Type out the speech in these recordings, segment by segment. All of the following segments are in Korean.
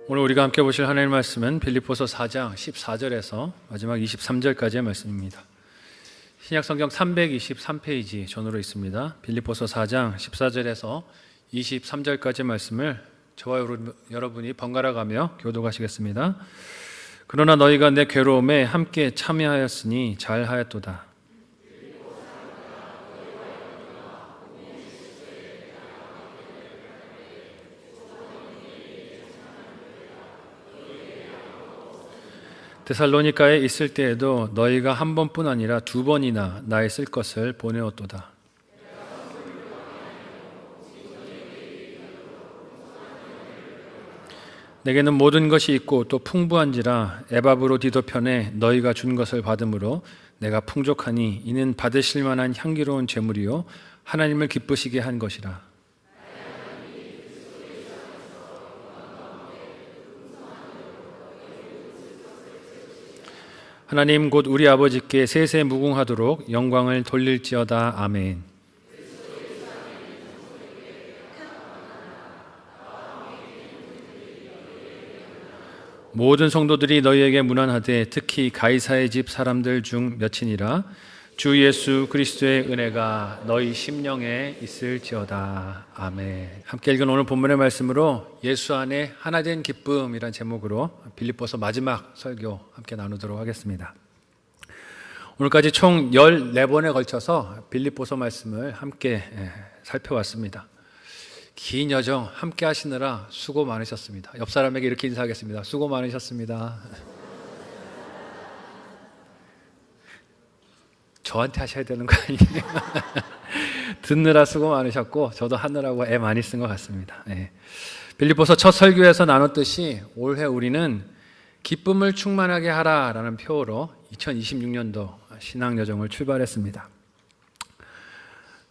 오늘 우리가 함께 보실 하나님의 말씀은 빌립보서 4장 14절에서 마지막 23절까지의 말씀입니다. 신약성경 323페이지 전으로 있습니다. 빌립보서 4장 14절에서 23절까지의 말씀을 저와 여러분이 번갈아 가며 교독하시겠습니다. 그러나 너희가 내 괴로움에 함께 참여하였으니 잘하였도다. 데살로니가에 있을 때에도 너희가 한 번뿐 아니라 두 번이나 나의 쓸 것을 보내었도다. 내게는 모든 것이 있고 또 풍부한지라 에바브로디도편에 너희가 준 것을 받음으로 내가 풍족하니 이는 받으실 만한 향기로운 제물이요 하나님을 기쁘시게 한 것이라. 하나님 곧 우리 아버지께 세세 무궁하도록 영광을 돌릴지어다. 아멘. 모든 성도들이 너희에게 문안하되 특히 가이사의 집 사람들 중 몇이니라. 주 예수 그리스도의 은혜가 너희 심령에 있을지어다. 아멘. 함께 읽은 오늘 본문의 말씀으로 예수 안에 하나된 기쁨이란 제목으로 빌립보서 마지막 설교 함께 나누도록 하겠습니다. 오늘까지 총 14번에 걸쳐서 빌립보서 말씀을 함께 살펴왔습니다. 긴 여정 함께 하시느라 수고 많으셨습니다. 옆 사람에게 이렇게 인사하겠습니다. 수고 많으셨습니다. 저한테 하셔야 되는 거 아니에요? 듣느라 수고 많으셨고 저도 하느라고 애 많이 쓴 것 같습니다. 빌립보서 첫 설교에서 나눴듯이 올해 우리는 기쁨을 충만하게 하라라는 표어로 2026년도 신앙여정을 출발했습니다.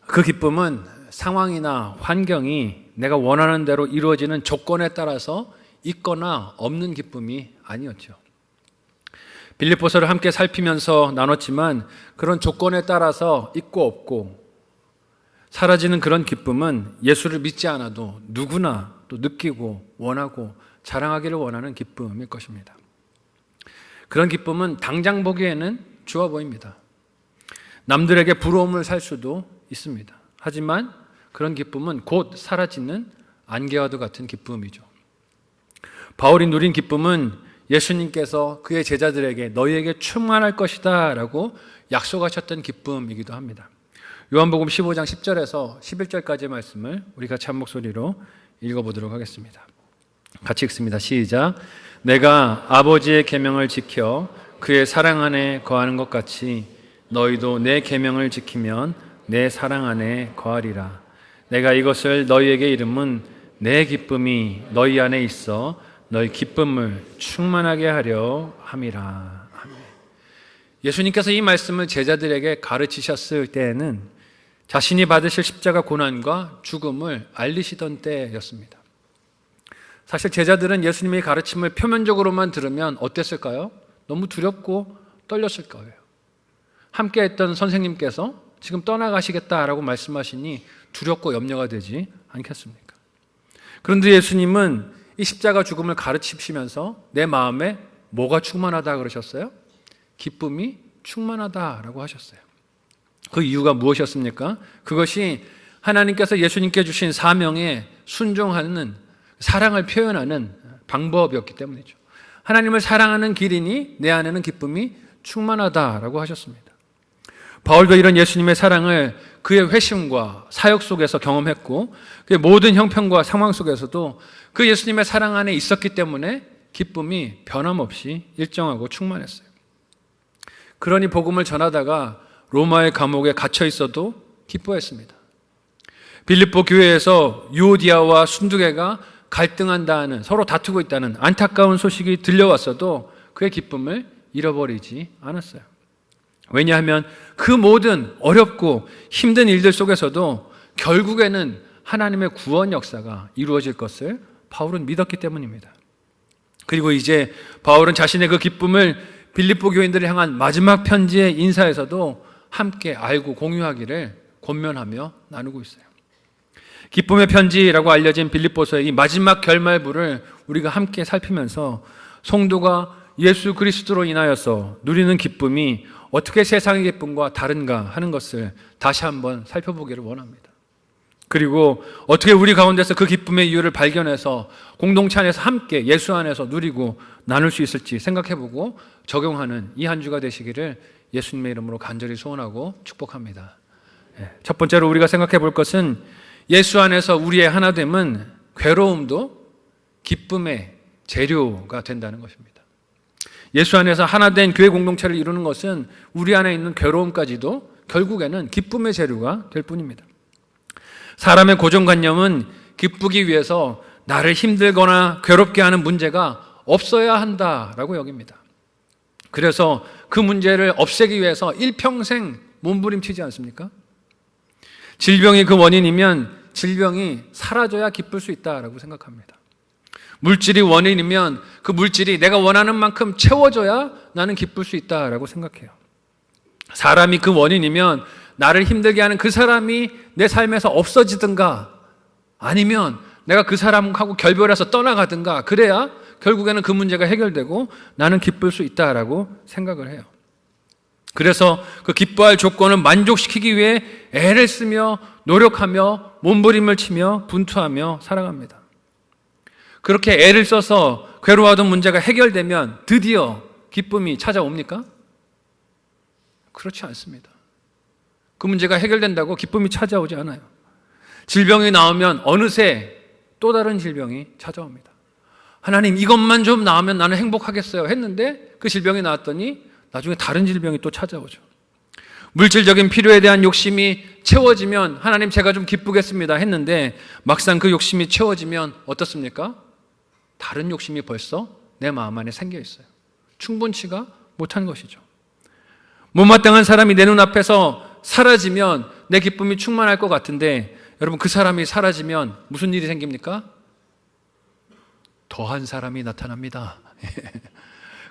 그 기쁨은 상황이나 환경이 내가 원하는 대로 이루어지는 조건에 따라서 있거나 없는 기쁨이 아니었죠. 빌립보서를 함께 살피면서 나눴지만 그런 조건에 따라서 있고 없고 사라지는 그런 기쁨은 예수를 믿지 않아도 누구나 또 느끼고 원하고 자랑하기를 원하는 기쁨일 것입니다. 그런 기쁨은 당장 보기에는 좋아 보입니다. 남들에게 부러움을 살 수도 있습니다. 하지만 그런 기쁨은 곧 사라지는 안개와도 같은 기쁨이죠. 바울이 누린 기쁨은 예수님께서 그의 제자들에게 너희에게 충만할 것이다 라고 약속하셨던 기쁨이기도 합니다. 요한복음 15장 10절에서 11절까지의 말씀을 우리 같이 한 목소리로 읽어보도록 하겠습니다. 같이 읽습니다. 시작. 내가 아버지의 계명을 지켜 그의 사랑 안에 거하는 것 같이 너희도 내 계명을 지키면 내 사랑 안에 거하리라. 내가 이것을 너희에게 이름은 내 기쁨이 너희 안에 있어 너희 기쁨을 충만하게 하려 함이라. 예수님께서 이 말씀을 제자들에게 가르치셨을 때에는 자신이 받으실 십자가 고난과 죽음을 알리시던 때였습니다. 사실 제자들은 예수님의 가르침을 표면적으로만 들으면 어땠을까요? 너무 두렵고 떨렸을 거예요. 함께 했던 선생님께서 지금 떠나가시겠다라고 말씀하시니 두렵고 염려가 되지 않겠습니까? 그런데 예수님은 이 십자가 죽음을 가르치시면서 내 마음에 뭐가 충만하다 그러셨어요? 기쁨이 충만하다라고 하셨어요. 그 이유가 무엇이었습니까? 그것이 하나님께서 예수님께 주신 사명에 순종하는 사랑을 표현하는 방법이었기 때문이죠. 하나님을 사랑하는 길이니 내 안에는 기쁨이 충만하다라고 하셨습니다. 바울도 이런 예수님의 사랑을 그의 회심과 사역 속에서 경험했고 그의 모든 형편과 상황 속에서도 그 예수님의 사랑 안에 있었기 때문에 기쁨이 변함없이 일정하고 충만했어요. 그러니 복음을 전하다가 로마의 감옥에 갇혀 있어도 기뻐했습니다. 빌립보 교회에서 유오디아와 순두개가 갈등한다는, 서로 다투고 있다는 안타까운 소식이 들려왔어도 그의 기쁨을 잃어버리지 않았어요. 왜냐하면 그 모든 어렵고 힘든 일들 속에서도 결국에는 하나님의 구원 역사가 이루어질 것을 바울은 믿었기 때문입니다. 그리고 이제 바울은 자신의 그 기쁨을 빌립보 교인들을 향한 마지막 편지의 인사에서도 함께 알고 공유하기를 권면하며 나누고 있어요. 기쁨의 편지라고 알려진 빌립보서의 이 마지막 결말부를 우리가 함께 살피면서 성도가 예수 그리스도로 인하여서 누리는 기쁨이 어떻게 세상의 기쁨과 다른가 하는 것을 다시 한번 살펴보기를 원합니다. 그리고 어떻게 우리 가운데서 그 기쁨의 이유를 발견해서 공동체 안에서 함께 예수 안에서 누리고 나눌 수 있을지 생각해보고 적용하는 이 한 주가 되시기를 예수님의 이름으로 간절히 소원하고 축복합니다. 첫 번째로 우리가 생각해 볼 것은 예수 안에서 우리의 하나됨은 괴로움도 기쁨의 재료가 된다는 것입니다. 예수 안에서 하나된 교회 공동체를 이루는 것은 우리 안에 있는 괴로움까지도 결국에는 기쁨의 재료가 될 뿐입니다. 사람의 고정관념은 기쁘기 위해서 나를 힘들거나 괴롭게 하는 문제가 없어야 한다라고 여깁니다. 그래서 그 문제를 없애기 위해서 일평생 몸부림치지 않습니까? 질병이 그 원인이면 질병이 사라져야 기쁠 수 있다라고 생각합니다. 물질이 원인이면 그 물질이 내가 원하는 만큼 채워져야 나는 기쁠 수 있다라고 생각해요. 사람이 그 원인이면 나를 힘들게 하는 그 사람이 내 삶에서 없어지든가 아니면 내가 그 사람하고 결별해서 떠나가든가 그래야 결국에는 그 문제가 해결되고 나는 기쁠 수 있다라고 생각을 해요. 그래서 그 기뻐할 조건을 만족시키기 위해 애를 쓰며 노력하며 몸부림을 치며 분투하며 살아갑니다. 그렇게 애를 써서 괴로워하던 문제가 해결되면 드디어 기쁨이 찾아옵니까? 그렇지 않습니다. 그 문제가 해결된다고 기쁨이 찾아오지 않아요. 질병이 나오면 어느새 또 다른 질병이 찾아옵니다. 하나님 이것만 좀 나으면 나는 행복하겠어요 했는데 그 질병이 나왔더니 나중에 다른 질병이 또 찾아오죠. 물질적인 필요에 대한 욕심이 채워지면 하나님 제가 좀 기쁘겠습니다 했는데 막상 그 욕심이 채워지면 어떻습니까? 다른 욕심이 벌써 내 마음 안에 생겨 있어요. 충분치가 못한 것이죠. 못마땅한 사람이 내 눈앞에서 사라지면 내 기쁨이 충만할 것 같은데 여러분 그 사람이 사라지면 무슨 일이 생깁니까? 더한 사람이 나타납니다.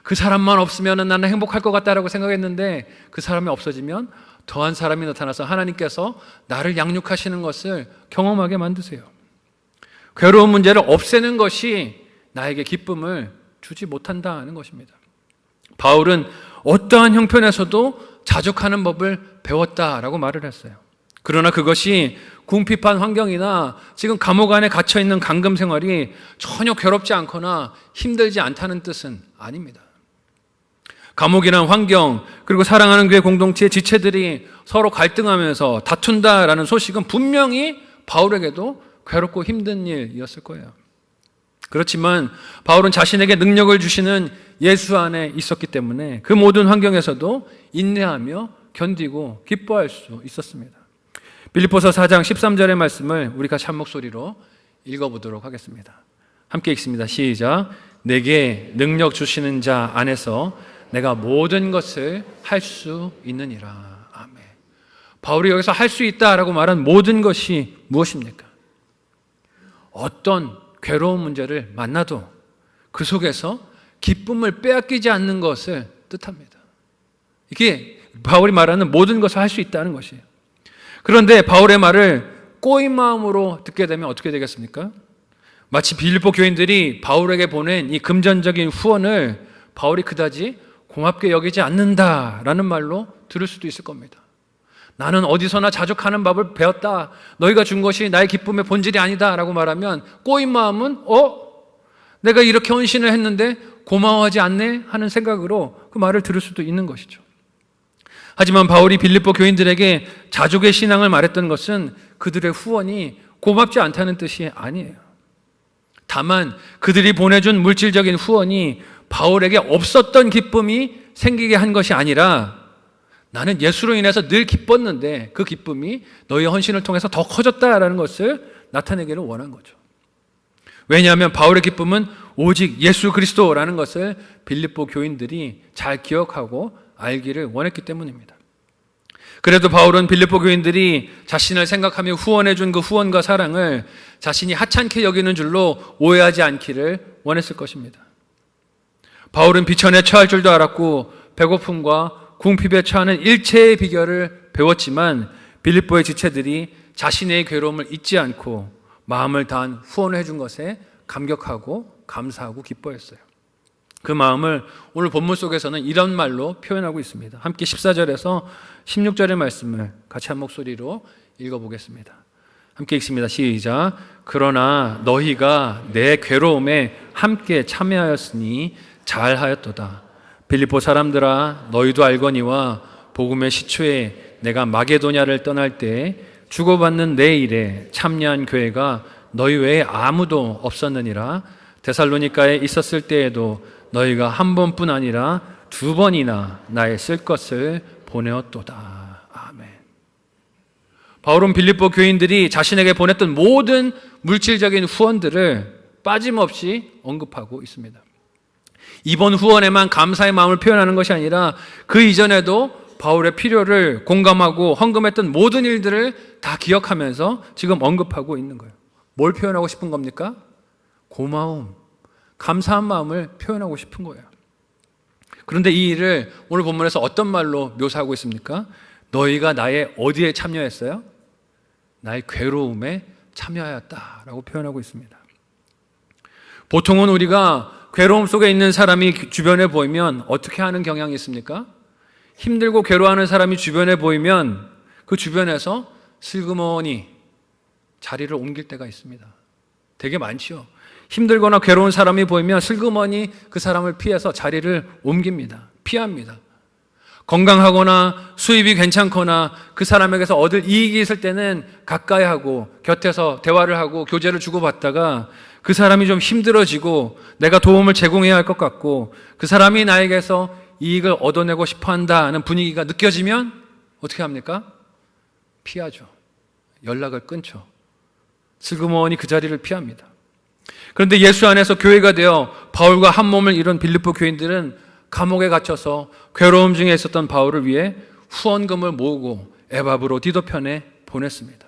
그 사람만 없으면 나는 행복할 것 같다라고 생각했는데 그 사람이 없어지면 더한 사람이 나타나서 하나님께서 나를 양육하시는 것을 경험하게 만드세요. 괴로운 문제를 없애는 것이 나에게 기쁨을 주지 못한다는 것입니다. 바울은 어떠한 형편에서도 자족하는 법을 배웠다라고 말을 했어요. 그러나 그것이 궁핍한 환경이나 지금 감옥 안에 갇혀있는 감금 생활이 전혀 괴롭지 않거나 힘들지 않다는 뜻은 아닙니다. 감옥이란 환경 그리고 사랑하는 교회 공동체의 지체들이 서로 갈등하면서 다툰다라는 소식은 분명히 바울에게도 괴롭고 힘든 일이었을 거예요. 그렇지만 바울은 자신에게 능력을 주시는 예수 안에 있었기 때문에 그 모든 환경에서도 인내하며 견디고 기뻐할 수 있었습니다. 빌립보서 4장 13절의 말씀을 우리 같이 한 목소리로 읽어보도록 하겠습니다. 함께 읽습니다. 시작. 내게 능력 주시는 자 안에서 내가 모든 것을 할 수 있느니라. 아멘. 바울이 여기서 할 수 있다라고 말한 모든 것이 무엇입니까? 어떤 괴로운 문제를 만나도 그 속에서 기쁨을 빼앗기지 않는 것을 뜻합니다. 이게 바울이 말하는 모든 것을 할 수 있다는 것이에요. 그런데 바울의 말을 꼬인 마음으로 듣게 되면 어떻게 되겠습니까? 마치 빌립보 교인들이 바울에게 보낸 이 금전적인 후원을 바울이 그다지 고맙게 여기지 않는다라는 말로 들을 수도 있을 겁니다. 나는 어디서나 자족하는 법을 배웠다. 너희가 준 것이 나의 기쁨의 본질이 아니다 라고 말하면 꼬인 마음은 내가 이렇게 헌신을 했는데 고마워하지 않네 하는 생각으로 그 말을 들을 수도 있는 것이죠. 하지만 바울이 빌립보 교인들에게 자족의 신앙을 말했던 것은 그들의 후원이 고맙지 않다는 뜻이 아니에요. 다만 그들이 보내준 물질적인 후원이 바울에게 없었던 기쁨이 생기게 한 것이 아니라 나는 예수로 인해서 늘 기뻤는데 그 기쁨이 너희 헌신을 통해서 더 커졌다라는 것을 나타내기를 원한 거죠. 왜냐하면 바울의 기쁨은 오직 예수 그리스도라는 것을 빌립보 교인들이 잘 기억하고 알기를 원했기 때문입니다. 그래도 바울은 빌립보 교인들이 자신을 생각하며 후원해준 그 후원과 사랑을 자신이 하찮게 여기는 줄로 오해하지 않기를 원했을 것입니다. 바울은 비천에 처할 줄도 알았고 배고픔과 궁핍에 처하는 일체의 비결을 배웠지만 빌립보의 지체들이 자신의 괴로움을 잊지 않고 마음을 다한 후원을 해준 것에 감격하고 감사하고 기뻐했어요. 그 마음을 오늘 본문 속에서는 이런 말로 표현하고 있습니다. 함께 14절에서 16절의 말씀을 같이 한 목소리로 읽어보겠습니다. 함께 읽습니다. 시작. 그러나 너희가 내 괴로움에 함께 참여하였으니 잘하였도다. 빌립보 사람들아, 너희도 알거니와 복음의 시초에 내가 마게도냐를 떠날 때 주고받는 내 일에 참여한 교회가 너희 외에 아무도 없었느니라. 데살로니가에 있었을 때에도 너희가 한 번뿐 아니라 두 번이나 나의 쓸 것을 보내었도다. 아멘. 바울은 빌립보 교인들이 자신에게 보냈던 모든 물질적인 후원들을 빠짐없이 언급하고 있습니다. 이번 후원에만 감사의 마음을 표현하는 것이 아니라 그 이전에도 바울의 필요를 공감하고 헌금했던 모든 일들을 다 기억하면서 지금 언급하고 있는 거예요. 뭘 표현하고 싶은 겁니까? 고마움, 감사한 마음을 표현하고 싶은 거예요. 그런데 이 일을 오늘 본문에서 어떤 말로 묘사하고 있습니까? 너희가 나의 어디에 참여했어요? 나의 괴로움에 참여하였다라고 표현하고 있습니다. 보통은 우리가 괴로움 속에 있는 사람이 주변에 보이면 어떻게 하는 경향이 있습니까? 힘들고 괴로워하는 사람이 주변에 보이면 그 주변에서 슬그머니 자리를 옮길 때가 있습니다. 되게 많죠. 힘들거나 괴로운 사람이 보이면 슬그머니 그 사람을 피해서 자리를 옮깁니다. 피합니다. 건강하거나 수입이 괜찮거나 그 사람에게서 얻을 이익이 있을 때는 가까이 하고 곁에서 대화를 하고 교제를 주고받다가 그 사람이 좀 힘들어지고 내가 도움을 제공해야 할 것 같고 그 사람이 나에게서 이익을 얻어내고 싶어 한다는 분위기가 느껴지면 어떻게 합니까? 피하죠. 연락을 끊죠. 슬그머니 그 자리를 피합니다. 그런데 예수 안에서 교회가 되어 바울과 한 몸을 이룬 빌립보 교인들은 감옥에 갇혀서 괴로움 중에 있었던 바울을 위해 후원금을 모으고 에바브로 디도편에 보냈습니다.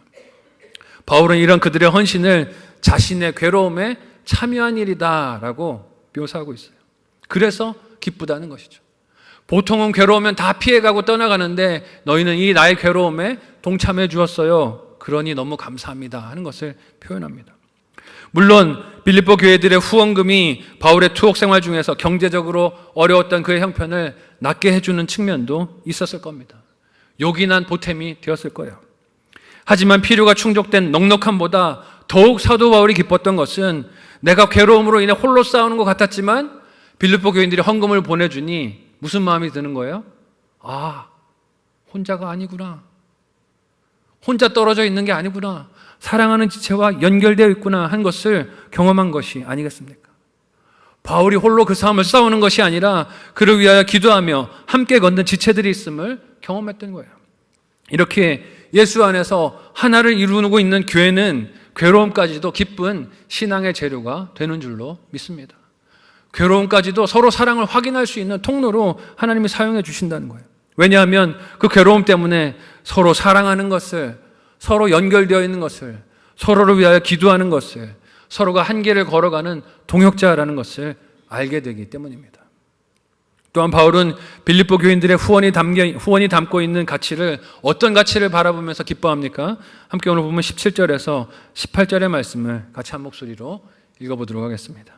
바울은 이런 그들의 헌신을 자신의 괴로움에 참여한 일이다라고 묘사하고 있어요. 그래서 기쁘다는 것이죠. 보통은 괴로우면 다 피해가고 떠나가는데 너희는 이 나의 괴로움에 동참해 주었어요. 그러니 너무 감사합니다 하는 것을 표현합니다. 물론 빌립보 교회들의 후원금이 바울의 투옥 생활 중에서 경제적으로 어려웠던 그의 형편을 낫게 해주는 측면도 있었을 겁니다. 요긴한 보탬이 되었을 거예요. 하지만 필요가 충족된 넉넉함보다 더욱 사도 바울이 기뻤던 것은 내가 괴로움으로 인해 홀로 싸우는 것 같았지만 빌립보 교인들이 헌금을 보내주니 무슨 마음이 드는 거예요? 아, 혼자가 아니구나. 혼자 떨어져 있는 게 아니구나. 사랑하는 지체와 연결되어 있구나 한 것을 경험한 것이 아니겠습니까? 바울이 홀로 그 싸움을 싸우는 것이 아니라 그를 위하여 기도하며 함께 걷는 지체들이 있음을 경험했던 거예요. 이렇게 예수 안에서 하나를 이루고 있는 교회는 괴로움까지도 기쁜 신앙의 재료가 되는 줄로 믿습니다. 괴로움까지도 서로 사랑을 확인할 수 있는 통로로 하나님이 사용해 주신다는 거예요. 왜냐하면 그 괴로움 때문에 서로 사랑하는 것을, 서로 연결되어 있는 것을, 서로를 위하여 기도하는 것을, 서로가 한계를 걸어가는 동역자라는 것을 알게 되기 때문입니다. 또한 바울은 빌립보 교인들의 후원이 담고 있는 가치를, 어떤 가치를 바라보면서 기뻐합니까? 함께 오늘 보면 17절에서 18절의 말씀을 같이 한 목소리로 읽어보도록 하겠습니다.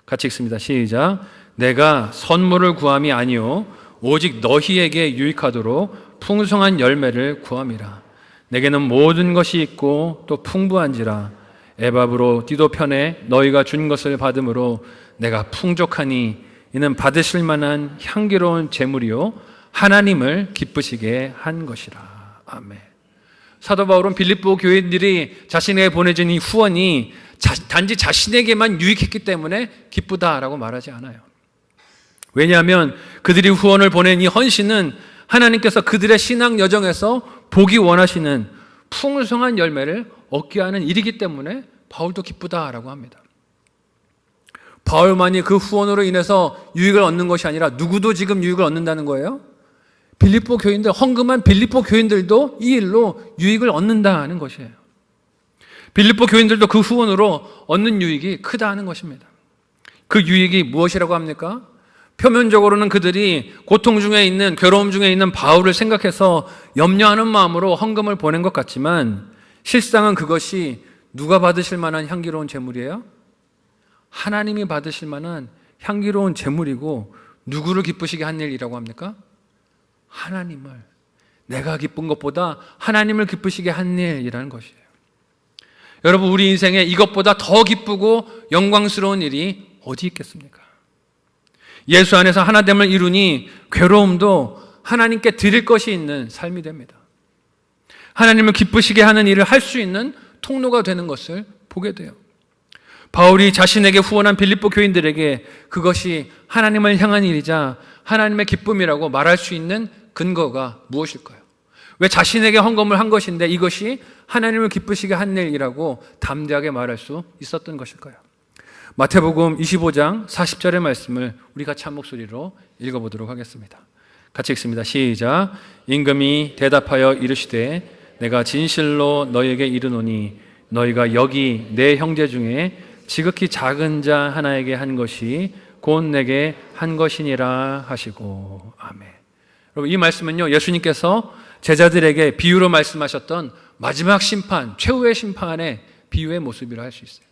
같이 읽습니다. 시작. 내가 선물을 구함이 아니요 오직 너희에게 유익하도록 풍성한 열매를 구함이라. 내게는 모든 것이 있고 또 풍부한지라. 에바브로 디도편에 너희가 준 것을 받음으로 내가 풍족하니 이는 받으실 만한 향기로운 제물이요 하나님을 기쁘시게 한 것이라. 아멘. 사도 바울은 빌립보 교인들이 자신에게 보내준 이 후원이 단지 자신에게만 유익했기 때문에 기쁘다라고 말하지 않아요. 왜냐하면 그들이 후원을 보낸 이 헌신은 하나님께서 그들의 신앙 여정에서 보기 원하시는 풍성한 열매를 얻게 하는 일이기 때문에 바울도 기쁘다라고 합니다. 바울만이 그 후원으로 인해서 유익을 얻는 것이 아니라 누구도 지금 유익을 얻는다는 거예요? 빌립보 교인들, 헌금한 빌립보 교인들도 이 일로 유익을 얻는다는 것이에요. 빌립보 교인들도 그 후원으로 얻는 유익이 크다는 것입니다. 그 유익이 무엇이라고 합니까? 표면적으로는 그들이 고통 중에 있는, 괴로움 중에 있는 바울을 생각해서 염려하는 마음으로 헌금을 보낸 것 같지만 실상은 그것이 누가 받으실 만한 향기로운 제물이에요? 하나님이 받으실 만한 향기로운 제물이고, 누구를 기쁘시게 한 일이라고 합니까? 하나님을, 내가 기쁜 것보다 하나님을 기쁘시게 한 일이라는 것이에요. 여러분, 우리 인생에 이것보다 더 기쁘고 영광스러운 일이 어디 있겠습니까? 예수 안에서 하나됨을 이루니 괴로움도 하나님께 드릴 것이 있는 삶이 됩니다. 하나님을 기쁘시게 하는 일을 할 수 있는 통로가 되는 것을 보게 돼요. 바울이 자신에게 후원한 빌립보 교인들에게 그것이 하나님을 향한 일이자 하나님의 기쁨이라고 말할 수 있는 근거가 무엇일까요? 왜 자신에게 헌금을 한 것인데 이것이 하나님을 기쁘시게 한 일이라고 담대하게 말할 수 있었던 것일까요? 마태복음 25장 40절의 말씀을 우리 같이 한 목소리로 읽어보도록 하겠습니다. 같이 읽습니다. 시작. 임금이 대답하여 이르시되 내가 진실로 너희에게 이르노니 너희가 여기 내 형제 중에 지극히 작은 자 하나에게 한 것이 곧 내게 한 것이니라 하시고. 아멘. 여러분, 이 말씀은요, 예수님께서 제자들에게 비유로 말씀하셨던 마지막 심판, 최후의 심판의 비유의 모습이라 할 수 있어요.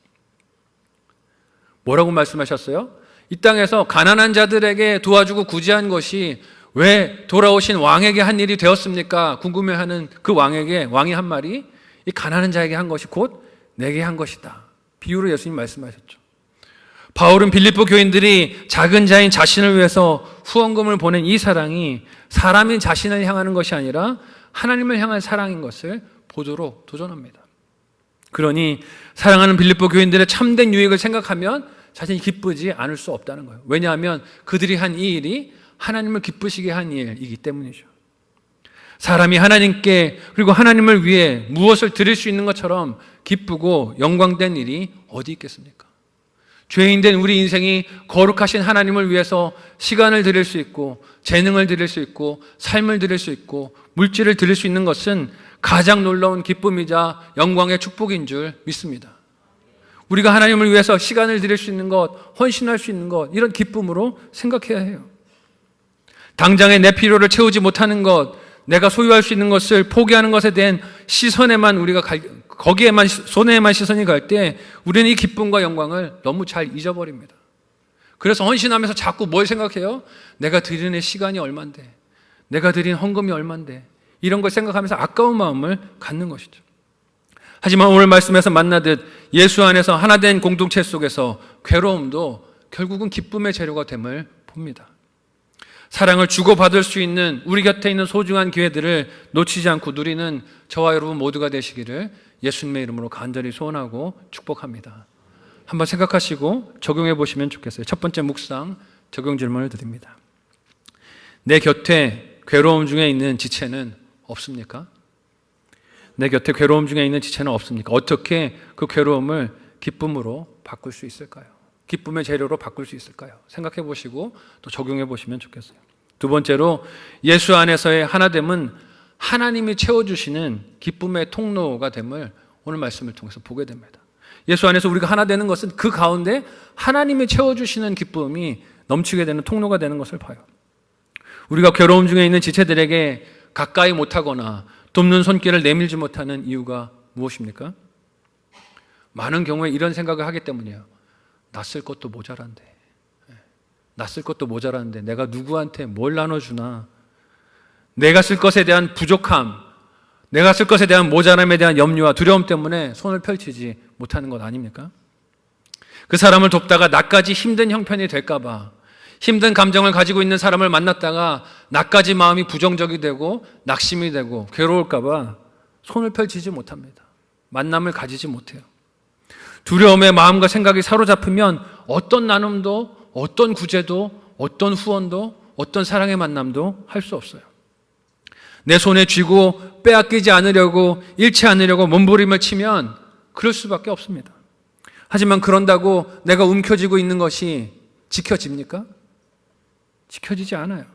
뭐라고 말씀하셨어요? 이 땅에서 가난한 자들에게 도와주고 구제한 것이 왜 돌아오신 왕에게 한 일이 되었습니까? 궁금해하는 그 왕에게 왕이 한 말이 이 가난한 자에게 한 것이 곧 내게 한 것이다. 비유로 예수님 말씀하셨죠. 바울은 빌립보 교인들이 작은 자인 자신을 위해서 후원금을 보낸 이 사랑이 사람인 자신을 향하는 것이 아니라 하나님을 향한 사랑인 것을 보도록 도전합니다. 그러니 사랑하는 빌립보 교인들의 참된 유익을 생각하면 자신이 기쁘지 않을 수 없다는 거예요. 왜냐하면 그들이 한 이 일이 하나님을 기쁘시게 한 일이기 때문이죠. 사람이 하나님께 그리고 하나님을 위해 무엇을 드릴 수 있는 것처럼 기쁘고 영광된 일이 어디 있겠습니까? 죄인된 우리 인생이 거룩하신 하나님을 위해서 시간을 드릴 수 있고 재능을 드릴 수 있고 삶을 드릴 수 있고 물질을 드릴 수 있는 것은 가장 놀라운 기쁨이자 영광의 축복인 줄 믿습니다. 우리가 하나님을 위해서 시간을 드릴 수 있는 것, 헌신할 수 있는 것, 이런 기쁨으로 생각해야 해요. 당장의 내 필요를 채우지 못하는 것, 내가 소유할 수 있는 것을 포기하는 것에 대한 시선에만 거기에만 손에만 시선이 갈 때 우리는 이 기쁨과 영광을 너무 잘 잊어버립니다. 그래서 헌신하면서 자꾸 뭘 생각해요? 내가 드리는 시간이 얼만데, 내가 드린 헌금이 얼만데, 이런 걸 생각하면서 아까운 마음을 갖는 것이죠. 하지만 오늘 말씀에서 만나듯 예수 안에서 하나된 공동체 속에서 괴로움도 결국은 기쁨의 재료가 됨을 봅니다. 사랑을 주고받을 수 있는 우리 곁에 있는 소중한 기회들을 놓치지 않고 누리는 저와 여러분 모두가 되시기를 예수님의 이름으로 간절히 소원하고 축복합니다. 한번 생각하시고 적용해 보시면 좋겠어요. 첫 번째 묵상 적용 질문을 드립니다. 내 곁에 괴로움 중에 있는 지체는 없습니까? 내 곁에 괴로움 중에 있는 지체는 없습니까? 어떻게 그 괴로움을 기쁨으로 바꿀 수 있을까요? 기쁨의 재료로 바꿀 수 있을까요? 생각해 보시고 또 적용해 보시면 좋겠어요. 두 번째로 예수 안에서의 하나됨은 하나님이 채워주시는 기쁨의 통로가 됨을 오늘 말씀을 통해서 보게 됩니다. 예수 안에서 우리가 하나 되는 것은 그 가운데 하나님이 채워주시는 기쁨이 넘치게 되는 통로가 되는 것을 봐요. 우리가 괴로움 중에 있는 지체들에게 가까이 못하거나 돕는 손길을 내밀지 못하는 이유가 무엇입니까? 많은 경우에 이런 생각을 하기 때문이에요. 나 쓸 것도 모자란데, 나 쓸 것도 모자란데 내가 누구한테 뭘 나눠주나, 내가 쓸 것에 대한 부족함, 내가 쓸 것에 대한 모자람에 대한 염려와 두려움 때문에 손을 펼치지 못하는 것 아닙니까? 그 사람을 돕다가 나까지 힘든 형편이 될까 봐, 힘든 감정을 가지고 있는 사람을 만났다가 나까지 마음이 부정적이 되고 낙심이 되고 괴로울까 봐 손을 펼치지 못합니다. 만남을 가지지 못해요. 두려움의 마음과 생각이 사로잡히면 어떤 나눔도, 어떤 구제도, 어떤 후원도, 어떤 사랑의 만남도 할 수 없어요. 내 손에 쥐고 빼앗기지 않으려고, 잃지 않으려고 몸부림을 치면 그럴 수밖에 없습니다. 하지만 그런다고 내가 움켜쥐고 있는 것이 지켜집니까? 지켜지지 않아요.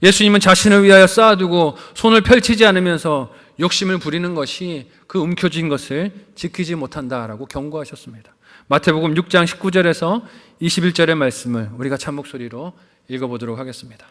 예수님은 자신을 위하여 쌓아두고 손을 펼치지 않으면서 욕심을 부리는 것이 그 움켜쥔 것을 지키지 못한다라고 경고하셨습니다. 마태복음 6장 19절에서 21절의 말씀을 우리가 참 목소리로 읽어보도록 하겠습니다.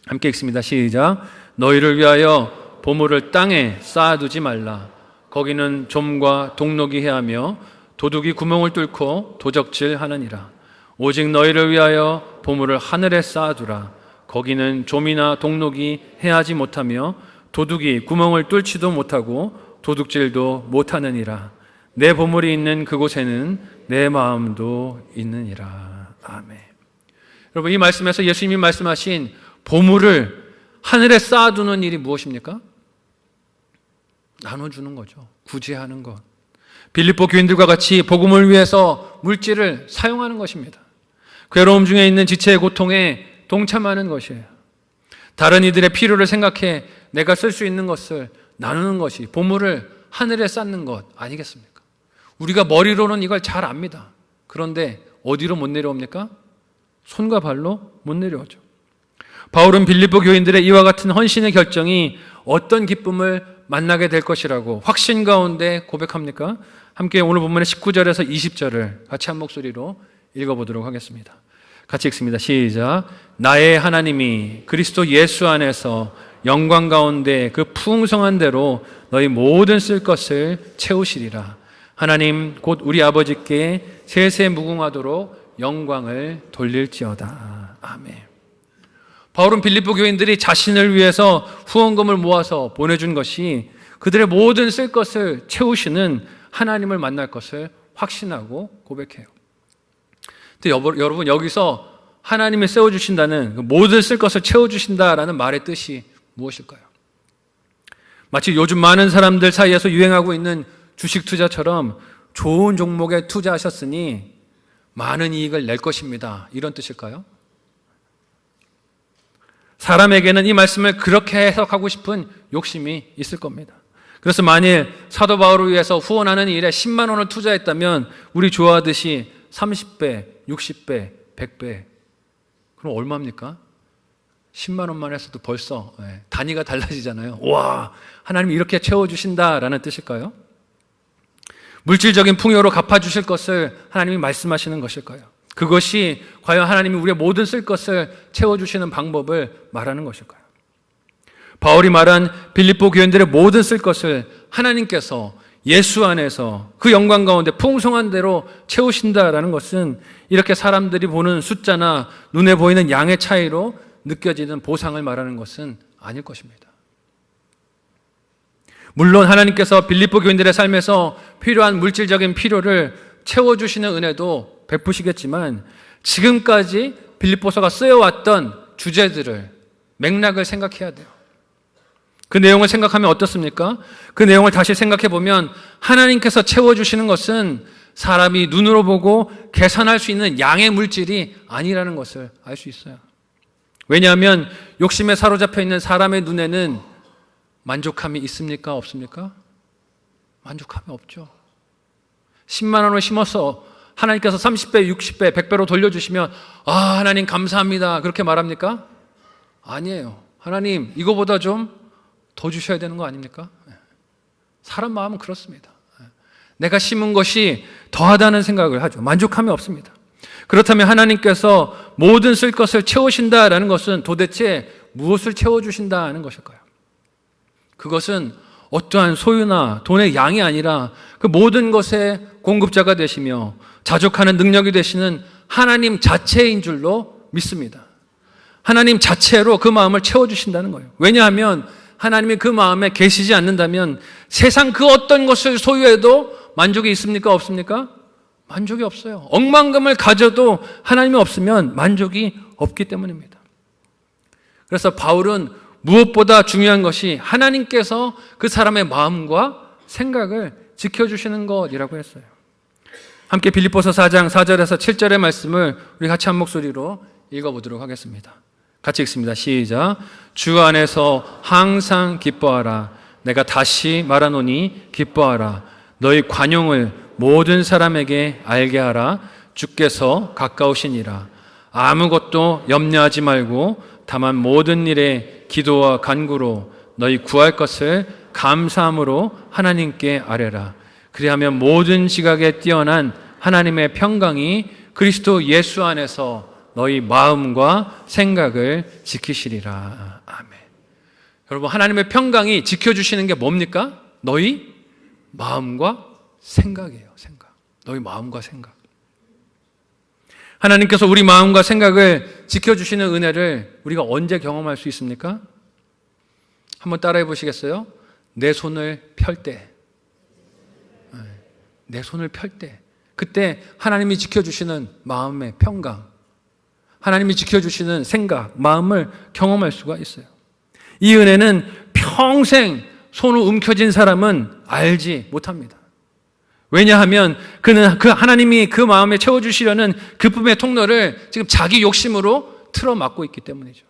함께 읽습니다. 시작. 너희를 위하여 보물을 땅에 쌓아두지 말라. 거기는 좀과 동록이 해하며 도둑이 구멍을 뚫고 도적질하느니라. 오직 너희를 위하여 보물을 하늘에 쌓아두라. 거기는 좀이나 동록이 해하지 못하며 도둑이 구멍을 뚫지도 못하고 도둑질도 못하느니라. 내 보물이 있는 그곳에는 내 마음도 있느니라. 아멘. 여러분, 이 말씀에서 예수님이 말씀하신 보물을 하늘에 쌓아두는 일이 무엇입니까? 나눠주는 거죠. 구제하는 것. 빌립보 교인들과 같이 복음을 위해서 물질을 사용하는 것입니다. 괴로움 중에 있는 지체의 고통에 동참하는 것이에요. 다른 이들의 필요를 생각해 내가 쓸 수 있는 것을 나누는 것이 보물을 하늘에 쌓는 것 아니겠습니까? 우리가 머리로는 이걸 잘 압니다. 그런데 어디로 못 내려옵니까? 손과 발로 못 내려오죠. 바울은 빌립보 교인들의 이와 같은 헌신의 결정이 어떤 기쁨을 만나게 될 것이라고 확신 가운데 고백합니까? 함께 오늘 본문의 19절에서 20절을 같이 한 목소리로 읽어보도록 하겠습니다. 같이 읽습니다. 시작. 나의 하나님이 그리스도 예수 안에서 영광 가운데 그 풍성한 대로 너희 모든 쓸 것을 채우시리라. 하나님 곧 우리 아버지께 세세 무궁하도록 영광을 돌릴지어다. 아멘. 바울은 빌립보 교인들이 자신을 위해서 후원금을 모아서 보내준 것이 그들의 모든 쓸 것을 채우시는 하나님을 만날 것을 확신하고 고백해요. 근데 여러분, 여기서 하나님이 세워주신다는, 모든 쓸 것을 채워주신다라는 말의 뜻이 무엇일까요? 마치 요즘 많은 사람들 사이에서 유행하고 있는 주식 투자처럼 좋은 종목에 투자하셨으니 많은 이익을 낼 것입니다. 이런 뜻일까요? 사람에게는 이 말씀을 그렇게 해석하고 싶은 욕심이 있을 겁니다. 그래서 만일 사도 바울을 위해서 후원하는 일에 10만 원을 투자했다면 우리 좋아하듯이 30배, 60배, 100배 그럼 얼마입니까? 10만 원만 했어도 벌써 단위가 달라지잖아요. 와, 하나님이 이렇게 채워주신다라는 뜻일까요? 물질적인 풍요로 갚아주실 것을 하나님이 말씀하시는 것일까요? 그것이 과연 하나님이 우리의 모든 쓸 것을 채워주시는 방법을 말하는 것일까요? 바울이 말한 빌립보 교인들의 모든 쓸 것을 하나님께서 예수 안에서 그 영광 가운데 풍성한 대로 채우신다라는 것은 이렇게 사람들이 보는 숫자나 눈에 보이는 양의 차이로 느껴지는 보상을 말하는 것은 아닐 것입니다. 물론 하나님께서 빌립보 교인들의 삶에서 필요한 물질적인 필요를 채워주시는 은혜도 베푸시겠지만 지금까지 빌립보서가 쓰여왔던 주제들을, 맥락을 생각해야 돼요. 그 내용을 생각하면 어떻습니까? 그 내용을 다시 생각해 보면 하나님께서 채워주시는 것은 사람이 눈으로 보고 계산할 수 있는 양의 물질이 아니라는 것을 알 수 있어요. 왜냐하면 욕심에 사로잡혀 있는 사람의 눈에는 만족함이 있습니까? 없습니까? 만족함이 없죠. 10만 원을 심어서 하나님께서 30배, 60배, 100배로 돌려주시면 하나님 감사합니다 그렇게 말합니까? 아니에요. 하나님 이거보다 좀 더 주셔야 되는 거 아닙니까? 사람 마음은 그렇습니다. 내가 심은 것이 더하다는 생각을 하죠. 만족함이 없습니다. 그렇다면 하나님께서 모든 쓸 것을 채우신다라는 것은 도대체 무엇을 채워주신다는 것일까요? 그것은 어떠한 소유나 돈의 양이 아니라 그 모든 것의 공급자가 되시며 자족하는 능력이 되시는 하나님 자체인 줄로 믿습니다. 하나님 자체로 그 마음을 채워주신다는 거예요. 왜냐하면 하나님이 그 마음에 계시지 않는다면 세상 그 어떤 것을 소유해도 만족이 있습니까? 없습니까? 만족이 없어요. 억만금을 가져도 하나님이 없으면 만족이 없기 때문입니다. 그래서 바울은 무엇보다 중요한 것이 하나님께서 그 사람의 마음과 생각을 지켜주시는 것이라고 했어요. 함께 빌립보서 4장 4절에서 7절의 말씀을 우리 같이 한 목소리로 읽어보도록 하겠습니다. 같이 읽습니다. 시작. 주 안에서 항상 기뻐하라. 내가 다시 말하노니 기뻐하라. 너희 관용을 모든 사람에게 알게 하라. 주께서 가까우시니라. 아무것도 염려하지 말고 다만 모든 일에 기도와 간구로 너희 구할 것을 감사함으로 하나님께 아뢰라. 그리하면 모든 지각에 뛰어난 하나님의 평강이 그리스도 예수 안에서 너희 마음과 생각을 지키시리라. 아멘. 여러분, 하나님의 평강이 지켜주시는 게 뭡니까? 너희 마음과 생각이에요. 생각. 너희 마음과 생각. 하나님께서 우리 마음과 생각을 지켜주시는 은혜를 우리가 언제 경험할 수 있습니까? 한번 따라해 보시겠어요? 내 손을 펼 때. 내 손을 펼 때. 그때 하나님이 지켜주시는 마음의 평강, 하나님이 지켜주시는 생각, 마음을 경험할 수가 있어요. 이 은혜는 평생 손을 움켜쥔 사람은 알지 못합니다. 왜냐하면 그는 그 하나님이 그 마음에 채워주시려는 기쁨의 통로를 지금 자기 욕심으로 틀어막고 있기 때문이죠.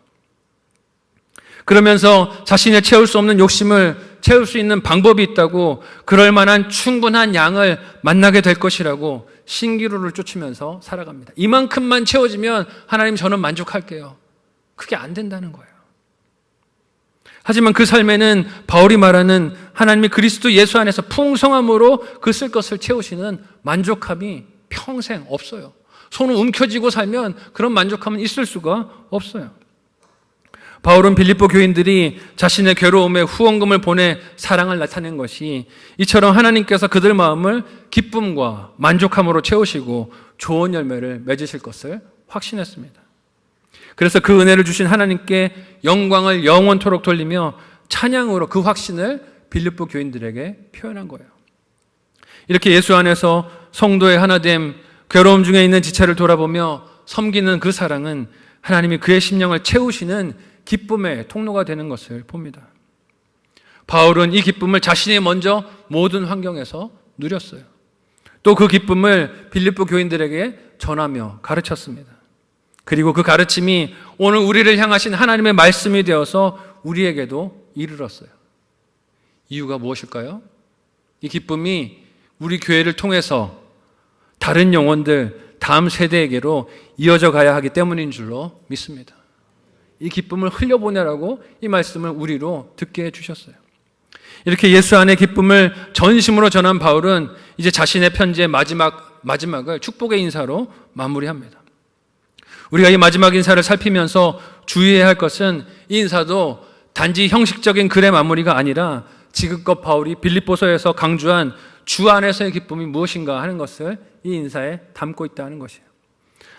그러면서 자신의 채울 수 없는 욕심을 채울 수 있는 방법이 있다고, 그럴 만한 충분한 양을 만나게 될 것이라고 신기루를 쫓으면서 살아갑니다. 이만큼만 채워지면 하나님 저는 만족할게요. 그게 안 된다는 거예요. 하지만 그 삶에는 바울이 말하는 하나님이 그리스도 예수 안에서 풍성함으로 그 쓸 것을 채우시는 만족함이 평생 없어요. 손을 움켜쥐고 살면 그런 만족함은 있을 수가 없어요. 바울은 빌립보 교인들이 자신의 괴로움에 후원금을 보내 사랑을 나타낸 것이 이처럼 하나님께서 그들 마음을 기쁨과 만족함으로 채우시고 좋은 열매를 맺으실 것을 확신했습니다. 그래서 그 은혜를 주신 하나님께 영광을 영원토록 돌리며 찬양으로 그 확신을 빌립보 교인들에게 표현한 거예요. 이렇게 예수 안에서 성도의 하나됨, 괴로움 중에 있는 지체를 돌아보며 섬기는 그 사랑은 하나님이 그의 심령을 채우시는 기쁨의 통로가 되는 것을 봅니다. 바울은 이 기쁨을 자신이 먼저 모든 환경에서 누렸어요. 또 그 기쁨을 빌립보 교인들에게 전하며 가르쳤습니다. 그리고 그 가르침이 오늘 우리를 향하신 하나님의 말씀이 되어서 우리에게도 이르렀어요. 이유가 무엇일까요? 이 기쁨이 우리 교회를 통해서 다른 영혼들, 다음 세대에게로 이어져 가야 하기 때문인 줄로 믿습니다. 이 기쁨을 흘려보내라고 이 말씀을 우리로 듣게 해주셨어요. 이렇게 예수 안의 기쁨을 전심으로 전한 바울은 이제 자신의 편지의 마지막을 축복의 인사로 마무리합니다. 우리가 이 마지막 인사를 살피면서 주의해야 할 것은 이 인사도 단지 형식적인 글의 마무리가 아니라 지금껏 바울이 빌립보서에서 강조한 주 안에서의 기쁨이 무엇인가 하는 것을 이 인사에 담고 있다는 것이에요.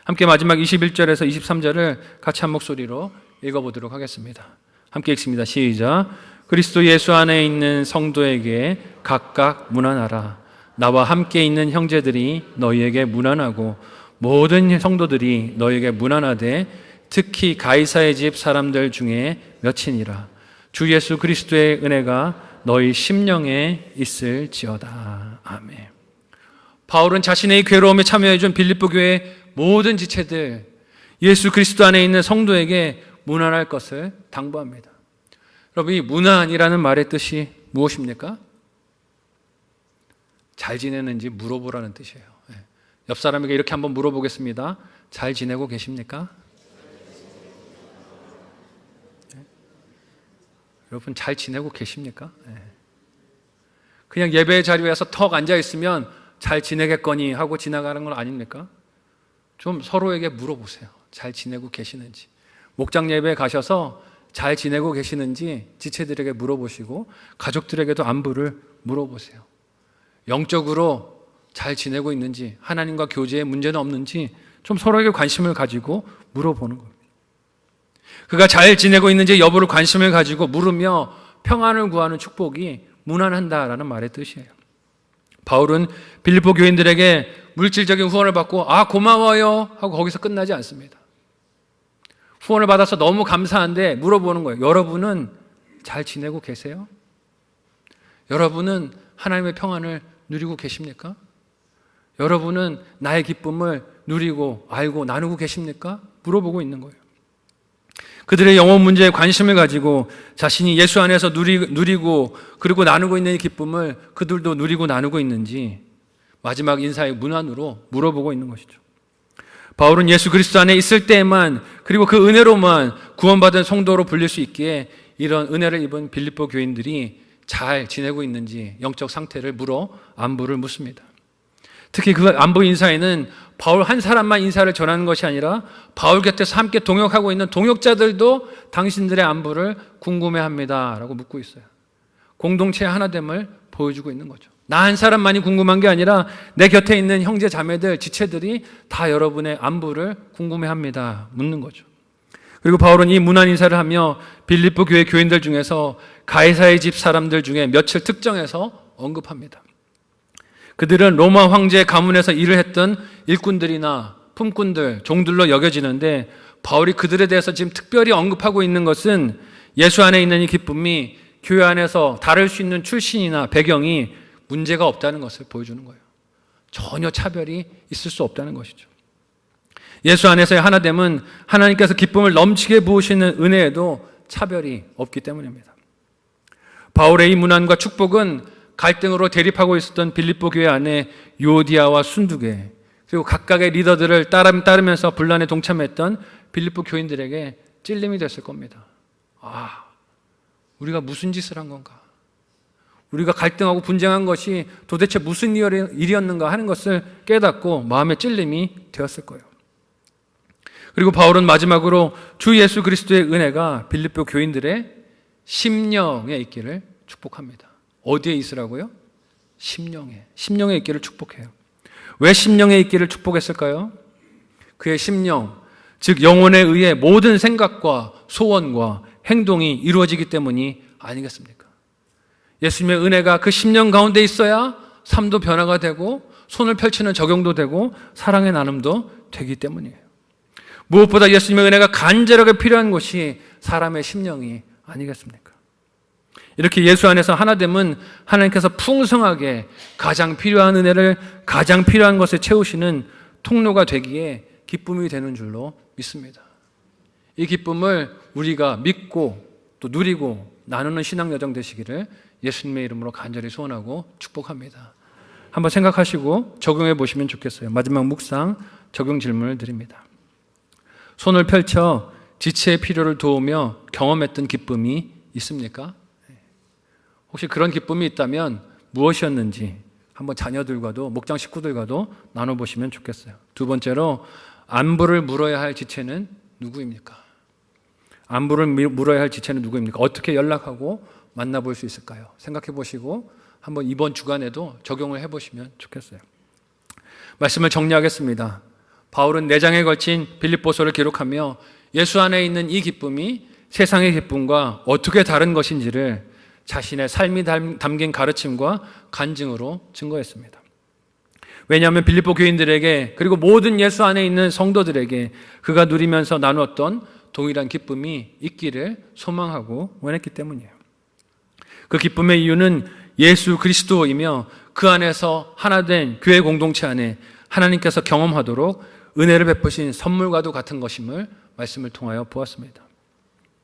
함께 마지막 21절에서 23절을 같이 한 목소리로 읽어보도록 하겠습니다. 함께 읽습니다. 시작. 그리스도 예수 안에 있는 성도에게 각각 문안하라. 나와 함께 있는 형제들이 너희에게 문안하고 모든 성도들이 너희에게 문안하되 특히 가이사의 집 사람들 중에 몇이니라. 주 예수 그리스도의 은혜가 너희 심령에 있을지어다. 아멘. 바울은 자신의 괴로움에 참여해준 빌립보 교회의 모든 지체들, 예수 그리스도 안에 있는 성도에게 문안할 것을 당부합니다. 여러분, 이 문안이라는 말의 뜻이 무엇입니까? 잘 지내는지 물어보라는 뜻이에요. 옆 사람에게 이렇게 한번 물어보겠습니다. 잘 지내고 계십니까? 여러분, 잘 지내고 계십니까? 그냥 예배 자리에서 턱 앉아 있으면 잘 지내겠거니 하고 지나가는 건 아닙니까? 좀 서로에게 물어보세요. 잘 지내고 계시는지. 목장 예배에 가셔서 잘 지내고 계시는지 지체들에게 물어보시고 가족들에게도 안부를 물어보세요. 영적으로 잘 지내고 있는지, 하나님과 교제에 문제는 없는지 좀 서로에게 관심을 가지고 물어보는 겁니다. 그가 잘 지내고 있는지 여부를 관심을 가지고 물으며 평안을 구하는 축복이 문안한다라는 말의 뜻이에요. 바울은 빌립보 교인들에게 물질적인 후원을 받고 고마워요 하고 거기서 끝나지 않습니다. 후원을 받아서 너무 감사한데 물어보는 거예요. 여러분은 잘 지내고 계세요? 여러분은 하나님의 평안을 누리고 계십니까? 여러분은 나의 기쁨을 누리고 알고 나누고 계십니까? 물어보고 있는 거예요. 그들의 영혼 문제에 관심을 가지고 자신이 예수 안에서 누리고 그리고 나누고 있는 이 기쁨을 그들도 누리고 나누고 있는지 마지막 인사의 문안으로 물어보고 있는 것이죠. 바울은 예수 그리스도 안에 있을 때에만, 그리고 그 은혜로만 구원받은 성도로 불릴 수 있기에 이런 은혜를 입은 빌립보 교인들이 잘 지내고 있는지 영적 상태를 물어 안부를 묻습니다. 특히 그 안부 인사에는 바울 한 사람만 인사를 전하는 것이 아니라 바울 곁에서 함께 동역하고 있는 동역자들도 당신들의 안부를 궁금해합니다 라고 묻고 있어요. 공동체의 하나됨을 보여주고 있는 거죠. 나 한 사람만이 궁금한 게 아니라 내 곁에 있는 형제 자매들, 지체들이 다 여러분의 안부를 궁금해합니다. 묻는 거죠. 그리고 바울은 이 문안 인사를 하며 빌립보 교회 교인들 중에서 가이사의 집 사람들 중에 몇을 특정해서 언급합니다. 그들은 로마 황제 가문에서 일을 했던 일꾼들이나 품꾼들, 종들로 여겨지는데 바울이 그들에 대해서 지금 특별히 언급하고 있는 것은 예수 안에 있는 이 기쁨이 교회 안에서 다를 수 있는 출신이나 배경이 문제가 없다는 것을 보여주는 거예요. 전혀 차별이 있을 수 없다는 것이죠. 예수 안에서의 하나됨은 하나님께서 기쁨을 넘치게 부으시는 은혜에도 차별이 없기 때문입니다. 바울의 이 문안과 축복은 갈등으로 대립하고 있었던 빌립보 교회 안에 유오디아와 순두계, 그리고 각각의 리더들을 따르면서 분란에 동참했던 빌립보 교인들에게 찔림이 됐을 겁니다. 우리가 무슨 짓을 한 건가? 우리가 갈등하고 분쟁한 것이 도대체 무슨 일이었는가 하는 것을 깨닫고 마음의 찔림이 되었을 거예요. 그리고 바울은 마지막으로 주 예수 그리스도의 은혜가 빌립보 교인들의 심령에 있기를 축복합니다. 어디에 있으라고요? 심령에 있기를 축복해요. 왜 심령에 있기를 축복했을까요? 그의 심령, 즉 영혼에 의해 모든 생각과 소원과 행동이 이루어지기 때문이 아니겠습니까? 예수님의 은혜가 그 심령 가운데 있어야 삶도 변화가 되고 손을 펼치는 적용도 되고 사랑의 나눔도 되기 때문이에요. 무엇보다 예수님의 은혜가 간절하게 필요한 것이 사람의 심령이 아니겠습니까? 이렇게 예수 안에서 하나됨은 하나님께서 풍성하게 가장 필요한 은혜를 가장 필요한 것에 채우시는 통로가 되기에 기쁨이 되는 줄로 믿습니다. 이 기쁨을 우리가 믿고 또 누리고 나누는 신앙 여정 되시기를 예수님의 이름으로 간절히 소원하고 축복합니다. 한번 생각하시고 적용해 보시면 좋겠어요. 마지막 묵상 적용 질문을 드립니다. 손을 펼쳐 지체의 필요를 도우며 경험했던 기쁨이 있습니까? 혹시 그런 기쁨이 있다면 무엇이었는지 한번 자녀들과도 목장 식구들과도 나눠보시면 좋겠어요. 두 번째로 안부를 물어야 할 지체는 누구입니까? 안부를 물어야 할 지체는 누구입니까? 어떻게 연락하고 만나볼 수 있을까요? 생각해 보시고 한번 이번 주간에도 적용을 해보시면 좋겠어요. 말씀을 정리하겠습니다. 바울은 4장에 걸친 빌립보서를 기록하며 예수 안에 있는 이 기쁨이 세상의 기쁨과 어떻게 다른 것인지를 자신의 삶이 담긴 가르침과 간증으로 증거했습니다. 왜냐하면 빌립보 교인들에게 그리고 모든 예수 안에 있는 성도들에게 그가 누리면서 나누었던 동일한 기쁨이 있기를 소망하고 원했기 때문이에요. 그 기쁨의 이유는 예수 그리스도이며 그 안에서 하나된 교회 공동체 안에 하나님께서 경험하도록 은혜를 베푸신 선물과도 같은 것임을 말씀을 통하여 보았습니다.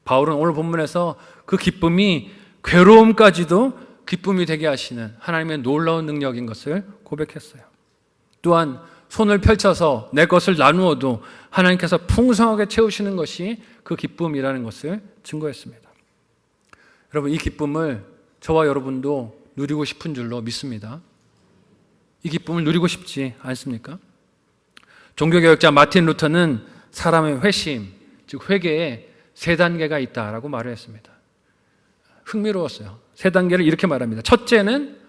바울은 오늘 본문에서 그 기쁨이 괴로움까지도 기쁨이 되게 하시는 하나님의 놀라운 능력인 것을 고백했어요. 또한 손을 펼쳐서 내 것을 나누어도 하나님께서 풍성하게 채우시는 것이 그 기쁨이라는 것을 증거했습니다. 여러분, 이 기쁨을 저와 여러분도 누리고 싶은 줄로 믿습니다. 이 기쁨을 누리고 싶지 않습니까? 종교개혁자 마틴 루터는 사람의 회심, 즉 회개에 3단계가 있다라고 말을 했습니다. 흥미로웠어요. 3단계를 이렇게 말합니다. 첫째는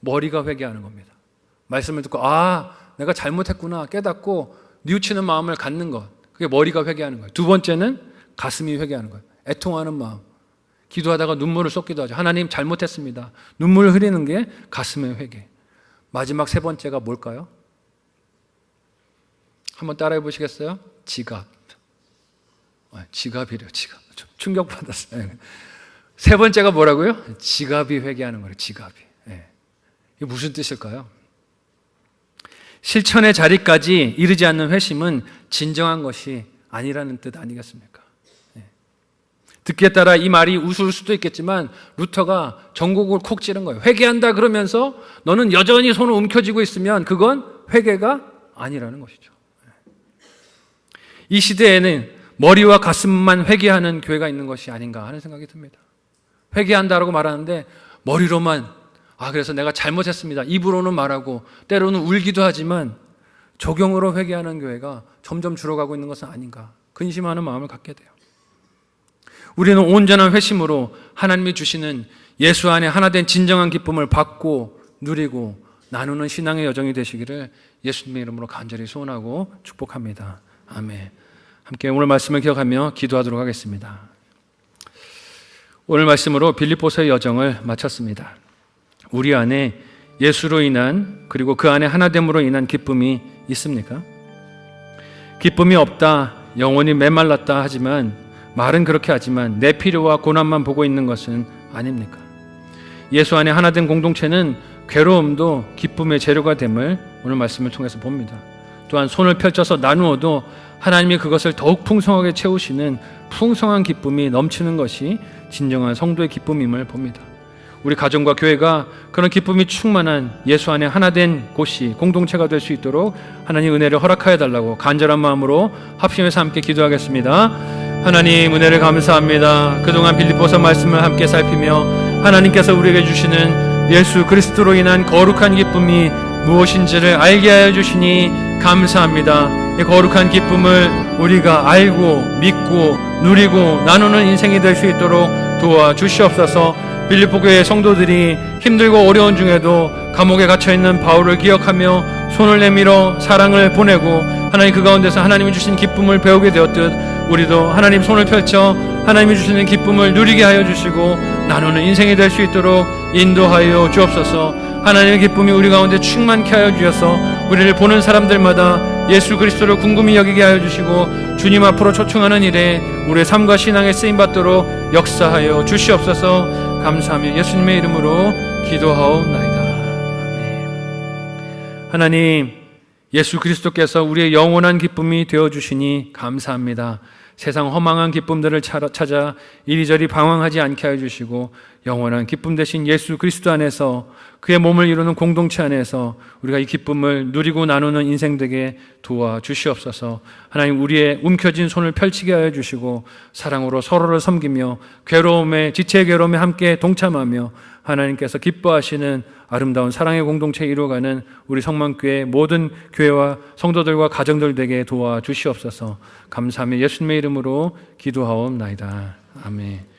머리가 회개하는 겁니다. 말씀을 듣고 내가 잘못했구나 깨닫고 뉘우치는 마음을 갖는 것, 그게 머리가 회개하는 거예요. 두 번째는 가슴이 회개하는 거예요. 애통하는 마음, 기도하다가 눈물을 쏟기도 하죠. 하나님 잘못했습니다. 눈물을 흐리는 게 가슴의 회개. 마지막 3번째가 뭘까요? 한번 따라해 보시겠어요? 지갑. 지갑이래요. 지갑. 좀 충격받았어요. 3번째가 뭐라고요? 지갑이 회개하는 거예요. 지갑이. 이게 무슨 뜻일까요? 실천의 자리까지 이르지 않는 회심은 진정한 것이 아니라는 뜻 아니겠습니까? 듣기에 따라 이 말이 우스울 수도 있겠지만 루터가 전곡을 콕 찌른 거예요. 회개한다 그러면서 너는 여전히 손을 움켜쥐고 있으면 그건 회개가 아니라는 것이죠. 이 시대에는 머리와 가슴만 회개하는 교회가 있는 것이 아닌가 하는 생각이 듭니다. 회개한다라고 말하는데 머리로만 그래서 내가 잘못했습니다. 입으로는 말하고 때로는 울기도 하지만 적용으로 회개하는 교회가 점점 줄어가고 있는 것은 아닌가 근심하는 마음을 갖게 돼요. 우리는 온전한 회심으로 하나님이 주시는 예수 안에 하나된 진정한 기쁨을 받고 누리고 나누는 신앙의 여정이 되시기를 예수님의 이름으로 간절히 소원하고 축복합니다. 아멘. 함께 오늘 말씀을 기억하며 기도하도록 하겠습니다. 오늘 말씀으로 빌립보서의 여정을 마쳤습니다. 우리 안에 예수로 인한 그리고 그 안에 하나됨으로 인한 기쁨이 있습니까? 기쁨이 없다, 영혼이 메말랐다 하지만 말은 그렇게 하지만 내 필요와 고난만 보고 있는 것은 아닙니까? 예수 안에 하나된 공동체는 괴로움도 기쁨의 재료가 됨을 오늘 말씀을 통해서 봅니다. 또한 손을 펼쳐서 나누어도 하나님이 그것을 더욱 풍성하게 채우시는 풍성한 기쁨이 넘치는 것이 진정한 성도의 기쁨임을 봅니다. 우리 가정과 교회가 그런 기쁨이 충만한 예수 안에 하나된 곳이 공동체가 될 수 있도록 하나님 은혜를 허락하여 달라고 간절한 마음으로 합심해서 함께 기도하겠습니다. 하나님 은혜를 감사합니다. 그동안 빌립보서 말씀을 함께 살피며 하나님께서 우리에게 주시는 예수 그리스도로 인한 거룩한 기쁨이 무엇인지를 알게 하여 주시니 감사합니다. 이 거룩한 기쁨을 우리가 알고 믿고 누리고 나누는 인생이 될 수 있도록 도와주시옵소서. 빌립보 교회 성도들이 힘들고 어려운 중에도 감옥에 갇혀있는 바울을 기억하며 손을 내밀어 사랑을 보내고 하나님 그 가운데서 하나님이 주신 기쁨을 배우게 되었듯 우리도 하나님 손을 펼쳐 하나님이 주시는 기쁨을 누리게 하여 주시고 나누는 인생이 될 수 있도록 인도하여 주옵소서. 하나님의 기쁨이 우리 가운데 충만케 하여 주셔서 우리를 보는 사람들마다 예수 그리스도를 궁금히 여기게 하여 주시고 주님 앞으로 초청하는 일에 우리의 삶과 신앙에 쓰임받도록 역사하여 주시옵소서. 감사하며 예수님의 이름으로 기도하옵나이다. 아멘. 하나님, 예수 그리스도께서 우리의 영원한 기쁨이 되어주시니 감사합니다. 세상 허망한 기쁨들을 찾아 이리저리 방황하지 않게 하여 주시고 영원한 기쁨 되신 예수 그리스도 안에서 그의 몸을 이루는 공동체 안에서 우리가 이 기쁨을 누리고 나누는 인생 되게 도와주시옵소서. 하나님, 우리의 움켜진 손을 펼치게 하여 주시고 사랑으로 서로를 섬기며 지체의 괴로움에 함께 동참하며 하나님께서 기뻐하시는 아름다운 사랑의 공동체 이루어가는 우리 성만교회 모든 교회와 성도들과 가정들 되게 도와주시옵소서. 감사하며 예수님의 이름으로 기도하옵나이다. 아멘.